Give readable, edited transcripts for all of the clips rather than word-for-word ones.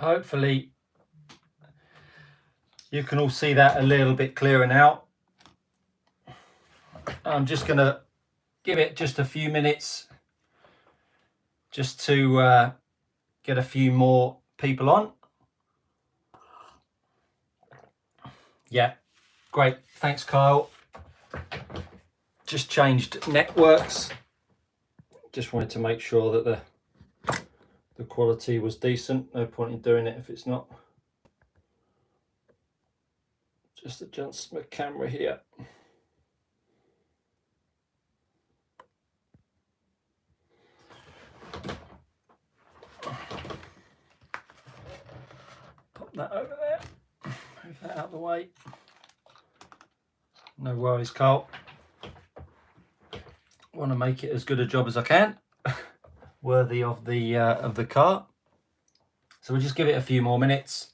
Hopefully you can all see that a little bit clearer now. I'm just going to give it just a few minutes just to get a few more people on. Yeah, great. Thanks, Kyle. Just changed networks. Just wanted to make sure that the quality was decent. No point in doing it if it's not. Just adjust my camera here. Pop that over there. Move that out of the way. No worries, Carl. Want to make it as good a job as I can, worthy of the car. So we'll just give it a few more minutes.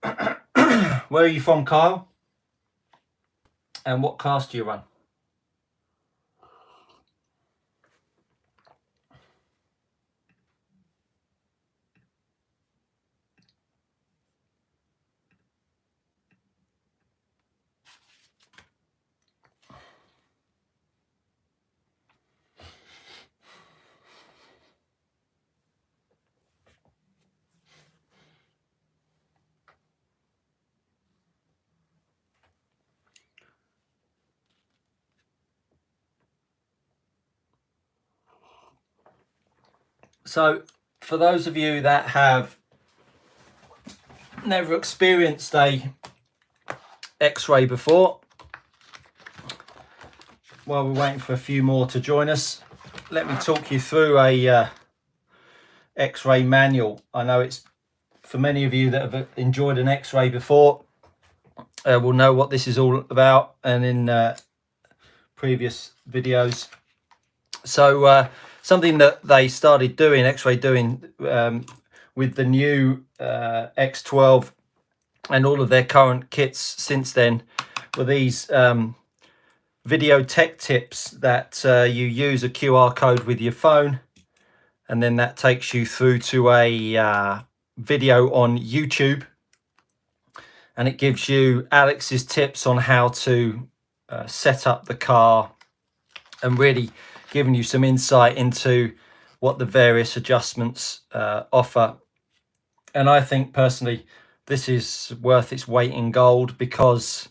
Where are you from, Kyle? And what class do you run? So for those of you that have never experienced a X-ray before, while we're waiting for a few more to join us, let me talk you through a X-ray manual. I know it's, for many of you that have enjoyed an X-ray before, will know what this is all about, and in previous videos. So something that they started doing, X-ray doing, with the new X12 and all of their current kits since then, were these video tech tips that you use a QR code with your phone, and then that takes you through to a video on YouTube, and it gives you Alex's tips on how to set up the car, and really giving you some insight into what the various adjustments offer. And I think personally this is worth its weight in gold, because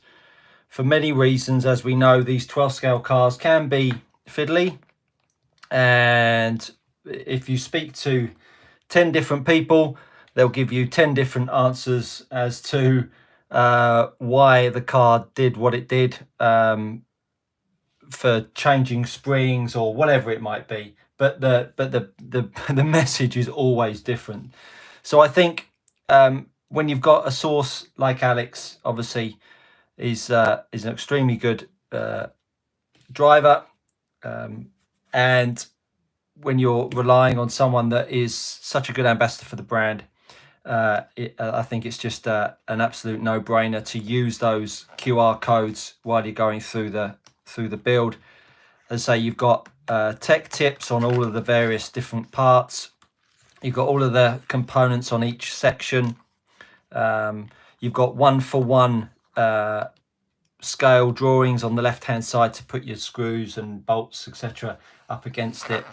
for many reasons, as we know, these 12 scale cars can be fiddly, and if you speak to 10 different people, they'll give you 10 different answers as to why the car did what it did, for changing springs or whatever it might be, but the message is always different. So I think when you've got a source like Alex, obviously is an extremely good driver, and when you're relying on someone that is such a good ambassador for the brand, I think it's just an absolute no-brainer to use those QR codes while you're going through the build. As I say, you've got tech tips on all of the various different parts. You've got all of the components on each section. You've got one-for-one scale drawings on the left-hand side to put your screws and bolts, etc., up against it.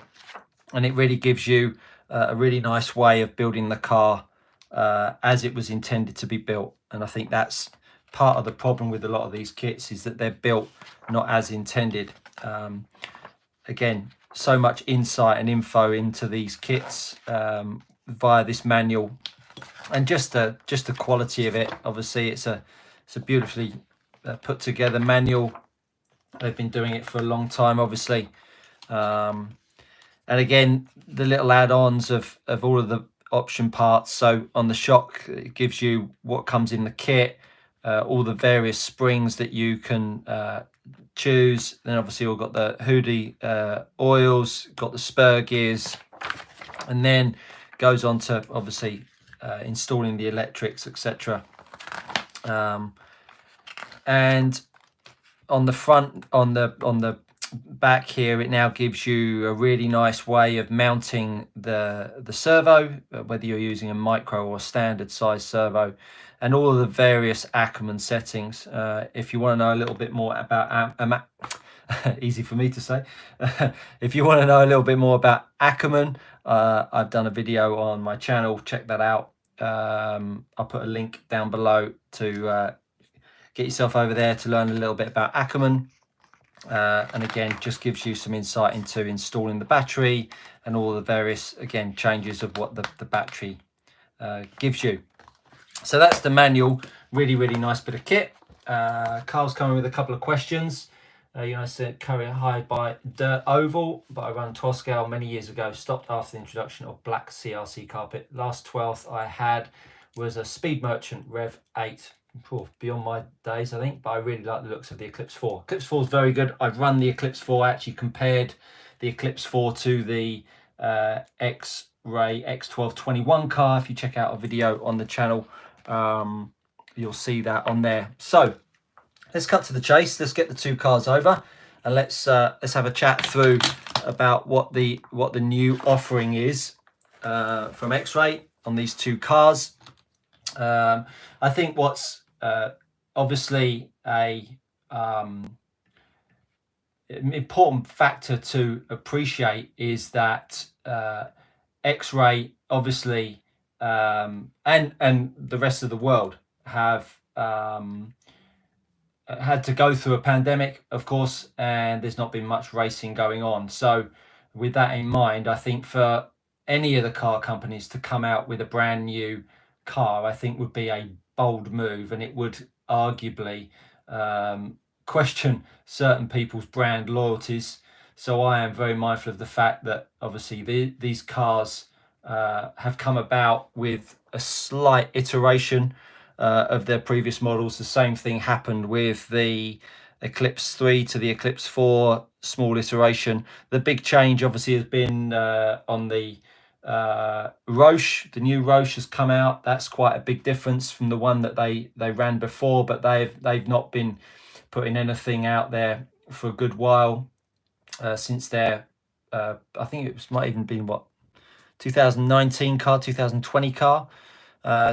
And it really gives you a really nice way of building the car as it was intended to be built. And I think that's part of the problem with a lot of these kits, is that they're built not as intended. Again, so much insight and info into these kits via this manual, and just the quality of it. Obviously, it's a beautifully put together manual. They've been doing it for a long time, obviously. And again, the little add-ons of all of the option parts. So on the shock, it gives you what comes in the kit, all the various springs that you can choose. Then obviously we've got the Hoodie oils, got the spur gears, and then goes on to obviously installing the electrics, etc. And on the front, on the back here, it now gives you a really nice way of mounting the servo, whether you're using a micro or standard size servo, and all of the various Ackerman settings. If you want to know a little bit more about easy for me to say. If you want to know a little bit more about Ackerman, I've done a video on my channel. Check that out. I'll put a link down below to get yourself over there to learn a little bit about Ackerman. And again, just gives you some insight into installing the battery and all the various, again, changes of what the battery gives you. So that's the manual. Really, really nice bit of kit. Carl's coming with a couple of questions. Said Courier High by Dirt Oval, but I run 12 scale many years ago. Stopped after the introduction of black CRC carpet. Last 12th I had was a Speed Merchant Rev 8. Beyond my days, I think, but I really like the looks of the Eclipse 4. Eclipse 4 is very good. I've run the Eclipse 4. I actually compared the Eclipse 4 to the X-Ray X12 21 car. If you check out a video on the channel, you'll see that on there. So let's cut to the chase. Let's get the two cars over, and let's have a chat through about what the new offering is from X-Ray on these two cars. I think what's obviously a important factor to appreciate is that X-Ray obviously and the rest of the world have had to go through a pandemic, of course, and there's not been much racing going on. So with that in mind, I think for any of the car companies to come out with a brand new car, I think would be a bold move, and it would arguably question certain people's brand loyalties. So I am very mindful of the fact that obviously these cars have come about with a slight iteration of their previous models. The same thing happened with the Eclipse 3 to the Eclipse 4, small iteration. The big change obviously has been on the Roche. The new Roche has come out. That's quite a big difference from the one that they ran before, but they've not been putting anything out there for a good while since their I think it might even been 2019 car, 2020 car.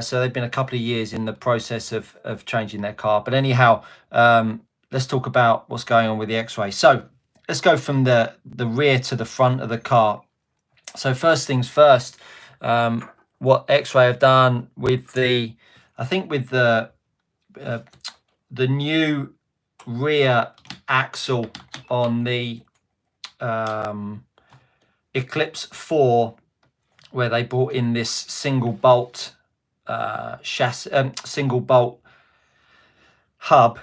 So they've been a couple of years in the process of changing their car. But anyhow, let's talk about what's going on with the X-Ray. So let's go from the rear to the front of the car. So first things first, what X-Ray have done with the new rear axle on the Eclipse 4, where they brought in this single bolt chassis, single bolt hub,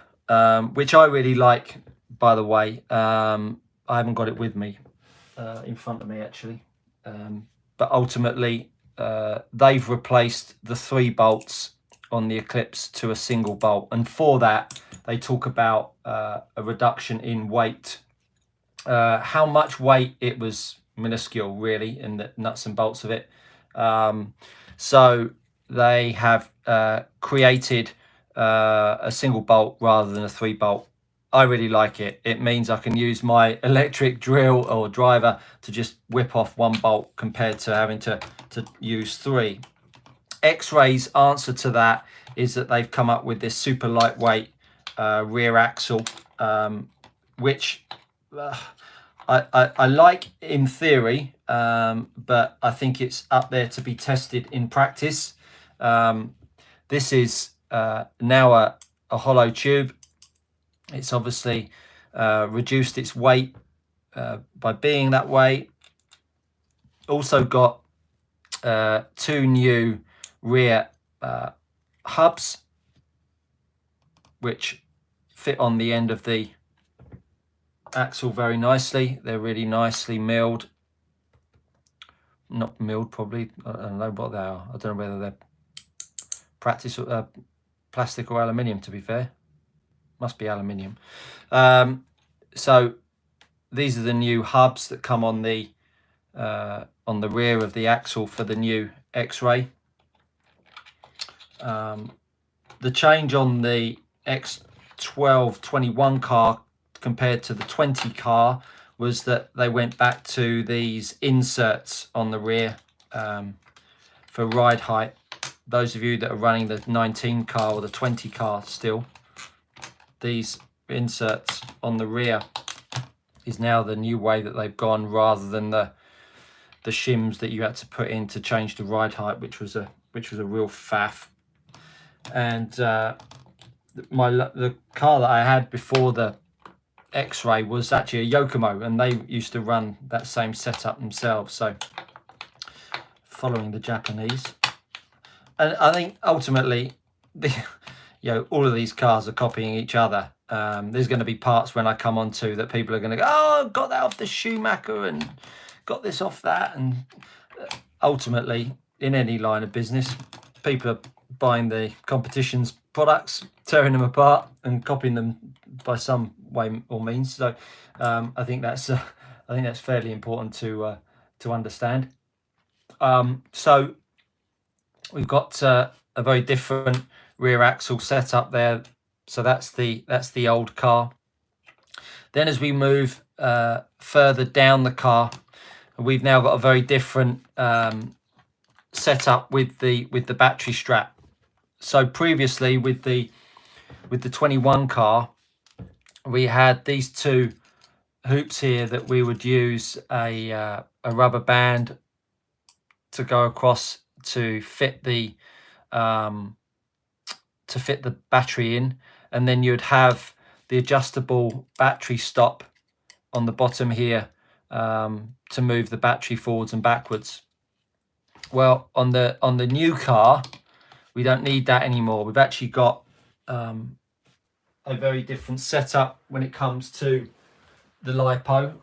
which I really like, by the way. I haven't got it with me in front of me actually, but ultimately they've replaced the 3 bolts on the Eclipse to a single bolt, and for that they talk about a reduction in weight. How much weight? It was minuscule really in the nuts and bolts of it. So they have created a single bolt rather than a 3 bolt. I really like it. It means I can use my electric drill or driver to just whip off 1 bolt compared to having to use 3. X-Ray's answer to that is that they've come up with this super lightweight rear axle, which I like in theory, but I think it's up there to be tested in practice. This is now a hollow tube. It's obviously reduced its weight by being that way. Also got 2 new rear hubs, which fit on the end of the axle very nicely. They're really nicely milled. Not milled, probably. I don't know what they are. I don't know whether they're plastic or aluminium, to be fair. Must be aluminium. So these are the new hubs that come on the rear of the axle for the new X-Ray. The change on the X12 21 car compared to the 20 car was that they went back to these inserts on the rear for ride height. Those of you that are running the 19 car or the 20 car still, these inserts on the rear is now the new way that they've gone, rather than the shims that you had to put in to change the ride height, which was a real faff. And the car that I had before the X-Ray was actually a Yokomo, and they used to run that same setup themselves, so following the Japanese. And I think ultimately all of these cars are copying each other. There's going to be parts when I come on to that people are going to go, oh, got that off the Schumacher and got this off that. And ultimately, in any line of business, people are buying the competition's products, tearing them apart and copying them by some way or means. So I think that's fairly important to understand. So we've got a very different rear axle setup there. So that's the old car. Then as we move further down the car, we've now got a very different setup with the battery strap. So previously with the 21 car, we had these two hoops here that we would use a rubber band to go across to fit the battery in, and then you'd have the adjustable battery stop on the bottom here to move the battery forwards and backwards. Well, on the new car, we don't need that anymore. We've actually got a very different setup when it comes to the LiPo,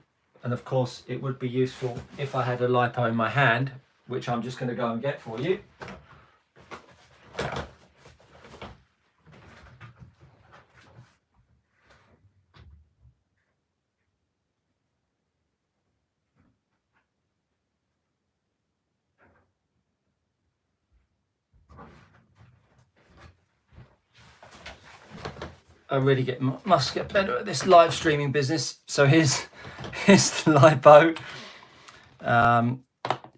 and of course it would be useful if I had a LiPo in my hand, which I'm just going to go and get for you. I really must get better at this live streaming business. So here's the LiPo.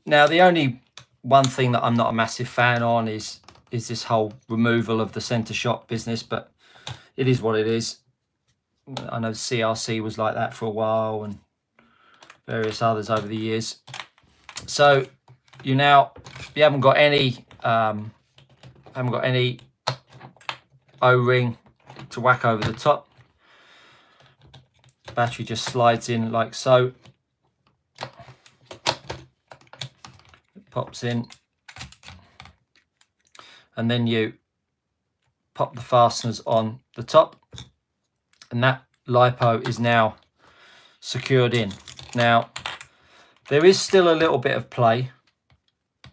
Now the only one thing that I'm not a massive fan on is this whole removal of the center shock business, but it is what it is. I know CRC was like that for a while and various others over the years. So you haven't got any O-ring to whack over the top. Battery just slides in like so. It pops in, and then you pop the fasteners on the top, and that LiPo is now secured in. Now there is still a little bit of play.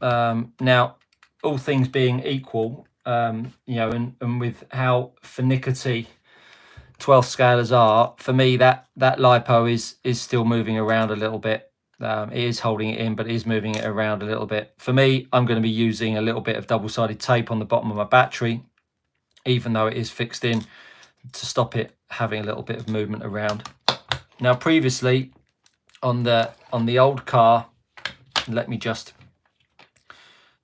Now all things being equal, and with how finicky 12 scalers are, for me that LiPo is still moving around a little bit. It is holding it in, but it is moving it around a little bit. For me, I'm going to be using a little bit of double-sided tape on the bottom of my battery, even though it is fixed in, to stop it having a little bit of movement around. Now previously on the old car, let me just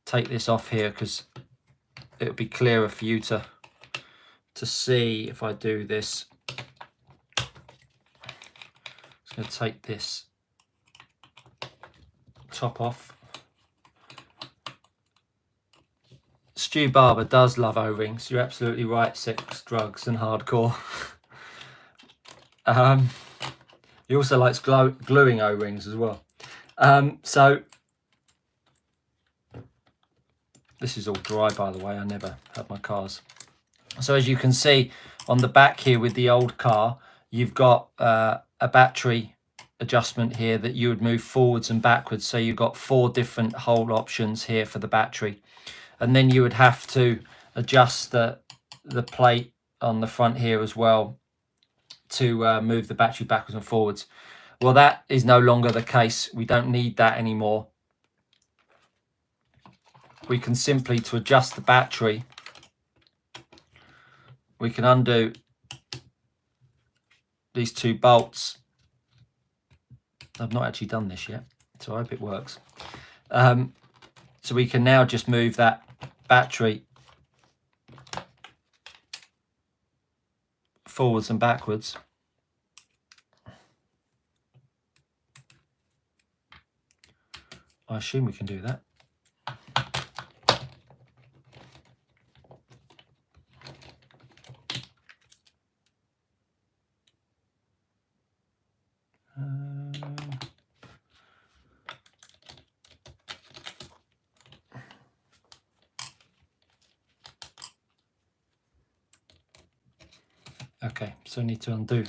take this off here because it'll be clearer for you to see if I do this. I'm just going to take this top off. Stu Barber does love O-rings. You're absolutely right. Sex, drugs and hardcore. He also likes gluing O-rings as well. So this is all dry, by the way. I never had my cars. So as you can see on the back here with the old car, you've got a battery adjustment here that you would move forwards and backwards. So you've got 4 different hole options here for the battery. And then you would have to adjust the plate on the front here as well to move the battery backwards and forwards. Well, that is no longer the case. We don't need that anymore. We can simply, to adjust the battery, we can undo these 2 bolts. I've not actually done this yet, so I hope it works. So we can now just move that battery forwards and backwards. I assume we can do that. Okay, so I need to undo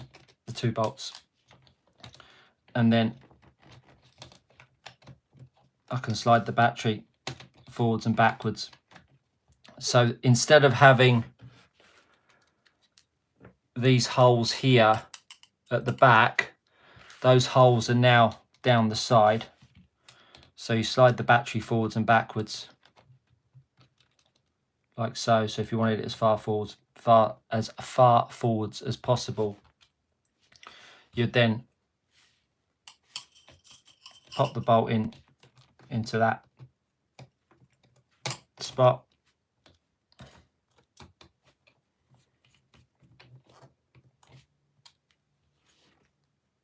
the 2 bolts, and then I can slide the battery forwards and backwards. So instead of having these holes here at the back, those holes are now down the side. So you slide the battery forwards and backwards like so. So if you wanted it as far forwards as possible, you'd then pop the bolt into that spot,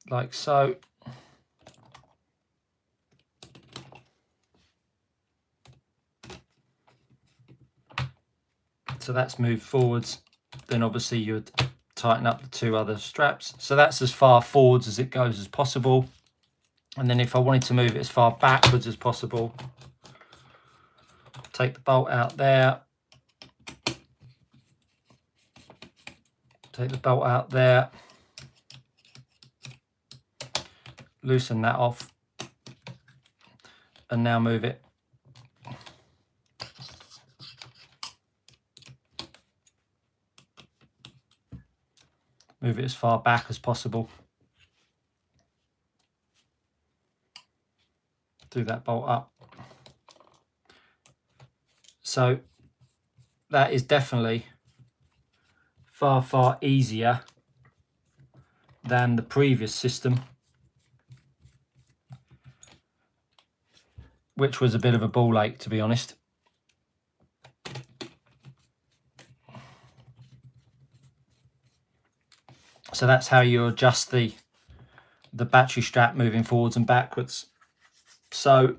like so. So that's moved forwards. Then obviously you'd tighten up the 2 other straps. So that's as far forwards as it goes as possible. And then if I wanted to move it as far backwards as possible, take the bolt out there, take the bolt out there, loosen that off, and now move it as far back as possible. Do that bolt up. So that is definitely far easier than the previous system, which was a bit of a ball ache, to be honest. So that's how you adjust the battery strap moving forwards and backwards. So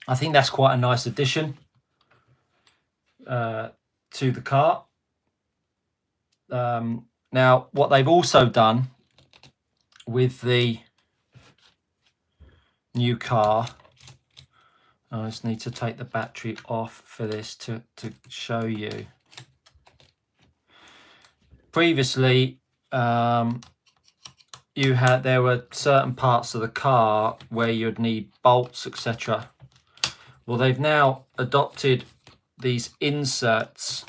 I think that's quite a nice addition to the car. Now, what they've also done with the new car, I just need to take the battery off for this to show you. Previously, there were certain parts of the car where you'd need bolts, etc. Well, they've now adopted these inserts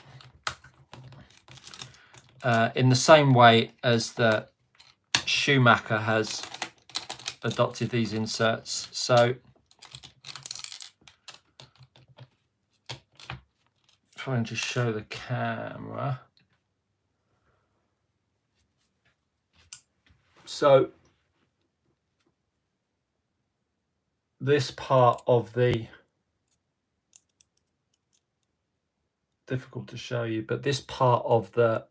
in the same way as the Schumacher has adopted these inserts. So try and just show the camera. So this part of the, difficult to show you, but this part of the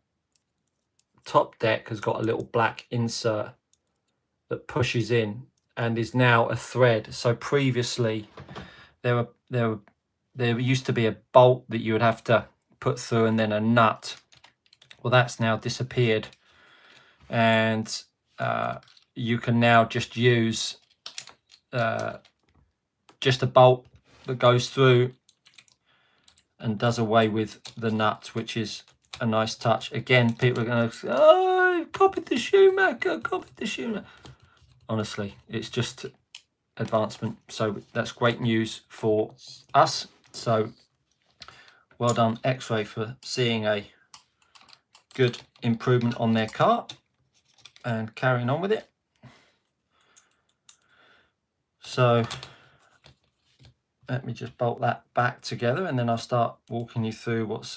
top deck has got a little black insert that pushes in and is now a thread. So previously there used to be a bolt that you would have to put through and then a nut. Well, that's now disappeared, and you can now just use just a bolt that goes through and does away with the nut, which is a nice touch. Again, people are going to say, oh, copied the Schumacher, copied the Schumacher. Honestly, it's just advancement. So that's great news for us. So well done X-Ray for seeing a good improvement on their car and carrying on with it. So let me just bolt that back together, and then I'll start walking you through what's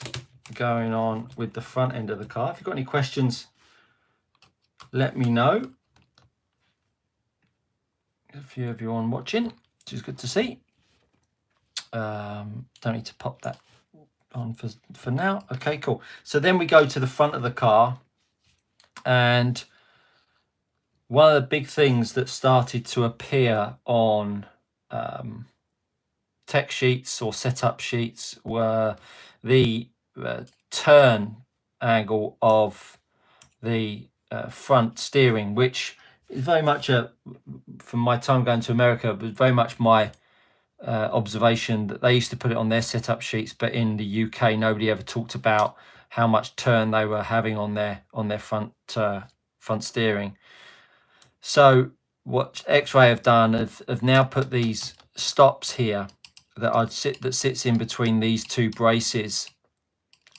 going on with the front end of the car. If you've got any questions, let me know. A few of you on watching, which is good to see. Don't need to pop that on for now. Okay, cool. So then we go to the front of the car, and one of the big things that started to appear on tech sheets or setup sheets were the turn angle of the front steering, which is very much from my time going to America, was very much my observation that they used to put it on their setup sheets, but in the UK nobody ever talked about how much turn they were having on their front steering. So what X-Ray have done have now put these stops here that sits in between these two braces,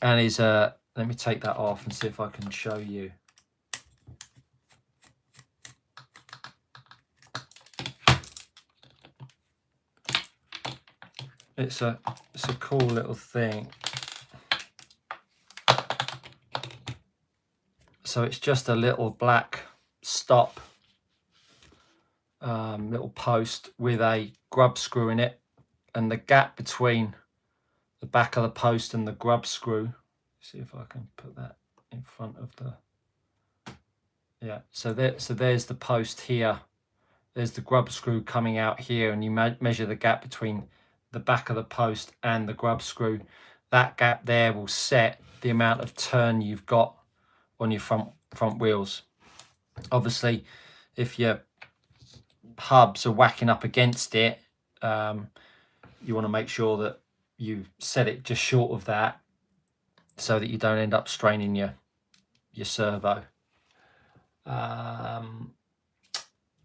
and is let me take that off and see if I can show you. It's a cool little thing. So it's just a little black stop, little post with a grub screw in it, and the gap between the back of the post and the grub screw. See if I can put that in front of the. Yeah. So there's the post here. There's the grub screw coming out here, and you measure the gap between the back of the post and the grub screw. That gap there will set the amount of turn you've got on your front wheels. Obviously, if your hubs are whacking up against it, you want to make sure that you set it just short of that, so that you don't end up straining your servo.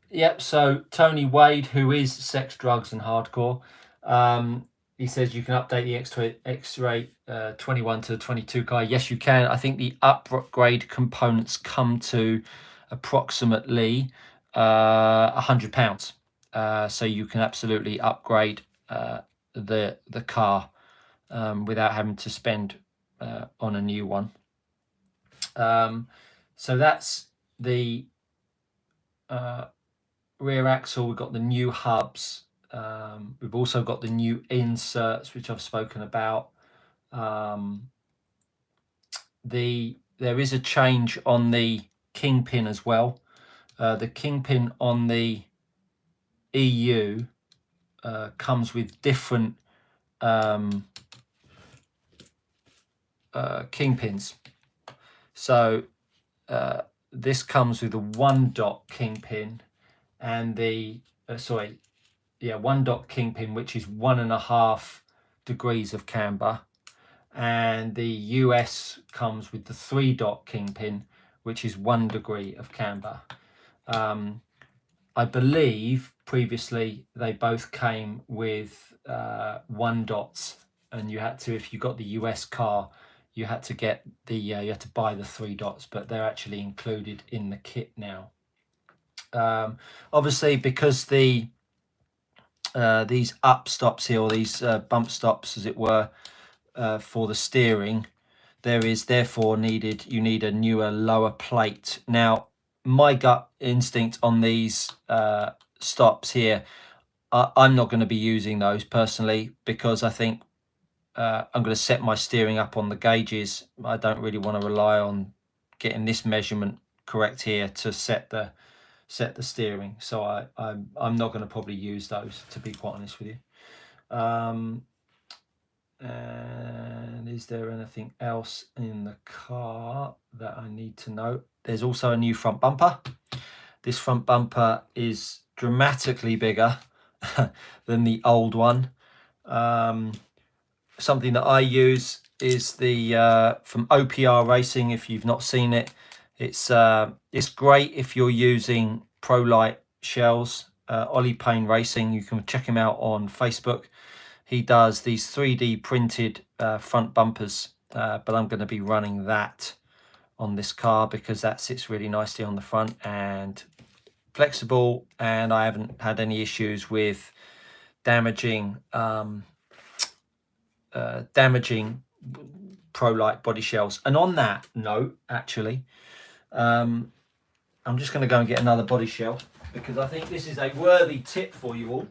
Yep. So Tony Wade, who is Sex, Drugs and Hardcore, he says you can update the X-Ray 21 to 22 car. Yes, you can. I think the upgrade components come to approximately £100. So you can absolutely upgrade the car without having to spend on a new one. So that's the rear axle. We've got the new hubs. We've also got the new inserts, which I've spoken about. There is a change on the kingpin as well. The kingpin on the EU comes with different kingpins. So this comes with a 1-dot kingpin, and the 1-dot kingpin, which is 1.5 degrees of camber, and the US comes with the 3-dot kingpin, which is 1 degree of camber. I believe previously they both came with 1 dots, and you had to, if you got the US car, you had to get the you had to buy the 3 dots, but they're actually included in the kit now. Obviously, because these up stops here, or these bump stops as it were, for the steering, there is therefore you need a newer lower plate. Now my gut instinct on these stops here, I'm not going to be using those personally, because I think I'm going to set my steering up on the gauges. I don't really want to rely on getting this measurement correct here to set the steering. So I'm not going to probably use those, to be quite honest with you. And is there anything else in the car that I need to know? There's also a new front bumper. This front bumper is dramatically bigger than the old one. Something that I use is the from OPR Racing. If you've not seen it, it's great if you're using ProLite shells. Ollie Payne Racing, you can check him out on Facebook. He does these 3D printed front bumpers, but I'm going to be running that on this car because that sits really nicely on the front and flexible, and I haven't had any issues with damaging ProLite body shells. And on that note, actually, I'm just going to go and get another body shell because I think this is a worthy tip for you all.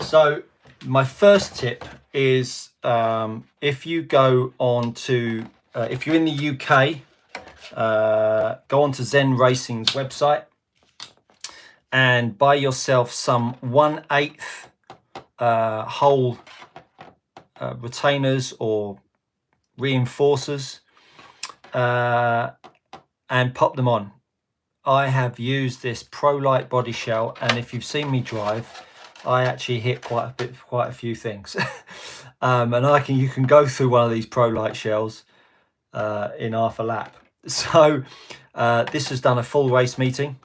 So my first tip is if you go on to, if you're in the UK, go on to Zen Racing's website and buy yourself some 1/8 hole retainers or reinforcers and pop them on. I have used this Pro Light body shell, and if you've seen me drive, I actually hit quite a few things. And you can go through one of these Pro Light shells in half a lap. So this has done a full race meeting.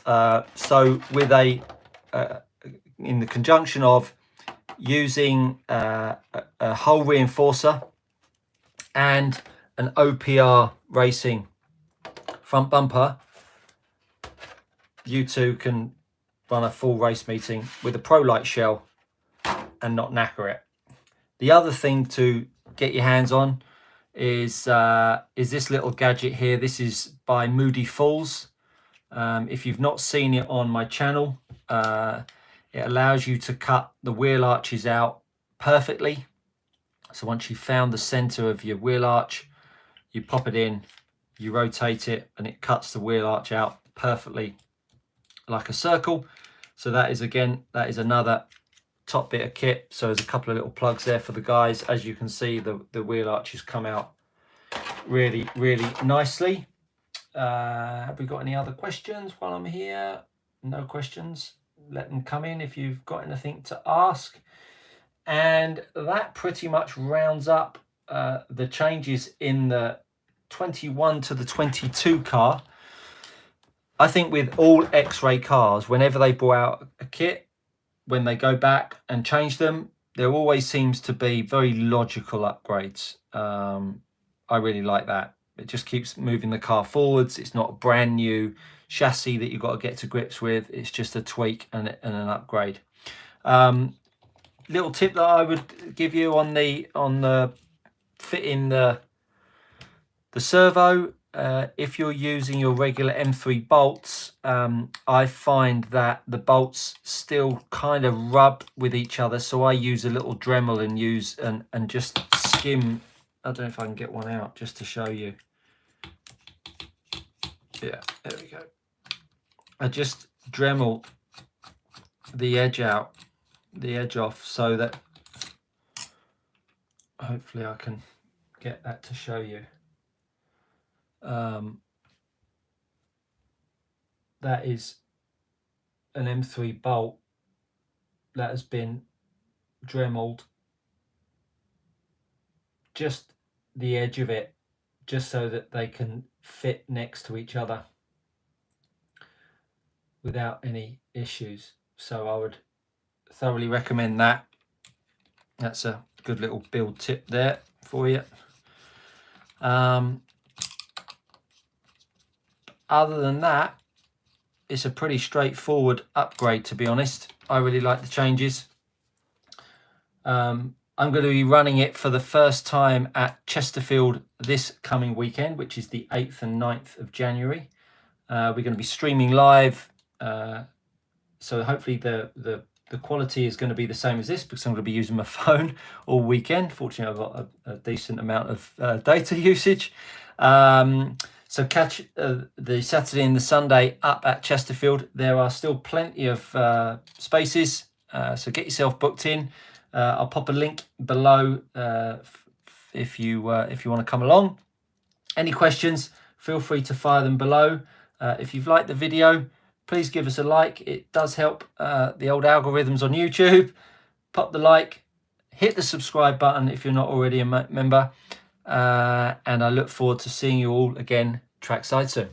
So with in the conjunction of using a hull reinforcer and an OPR Racing front bumper, you two can run a full race meeting with a Pro Light shell and not knacker it. The other thing to get your hands on is this little gadget here. This is by Moody Falls. If you've not seen it on my channel, it allows you to cut the wheel arches out perfectly. So once you've found the center of your wheel arch, you pop it in, you rotate it, and it cuts the wheel arch out perfectly like a circle. So that is another top bit of kit. So there's a couple of little plugs there for the guys. As you can see, the wheel arches come out really, really nicely. Have we got any other questions while I'm here? No questions. Let them come in if you've got anything to ask. And that pretty much rounds up the changes in the 21 to the 22 car. I think with all X-Ray cars, whenever they brought out a kit, when they go back and change them, there always seems to be very logical upgrades. I really like that. It just keeps moving the car forwards. It's not a brand new chassis that you've got to get to grips with. It's just a tweak and an upgrade. Little tip that I would give you on the fitting the servo. If you're using your regular M3 bolts, I find that the bolts still kind of rub with each other. So I use a little Dremel and just skim. I don't know if I can get one out just to show you. Yeah, there we go. I just Dremel the edge off, so that hopefully I can get that to show you. That is an M3 bolt that has been Dremeled, just the edge of it, just so that they can fit next to each other without any issues. So I would thoroughly recommend that. That's a good little build tip there for you. Other than that, it's a pretty straightforward upgrade, to be honest. I really like the changes. I'm going to be running it for the first time at Chesterfield this coming weekend, which is the 8th and 9th of January. We're going to be streaming live, so hopefully the quality is going to be the same as this, because I'm going to be using my phone all weekend. Fortunately, I've got a decent amount of data usage. So catch the Saturday and the Sunday up at Chesterfield. There are still plenty of spaces, so get yourself booked in. I'll pop a link below if you want to come along. Any questions, feel free to fire them below. If you've liked the video, please give us a like. It does help the old algorithms on YouTube. Pop the like, hit the subscribe button if you're not already a member. And I look forward to seeing you all again trackside soon.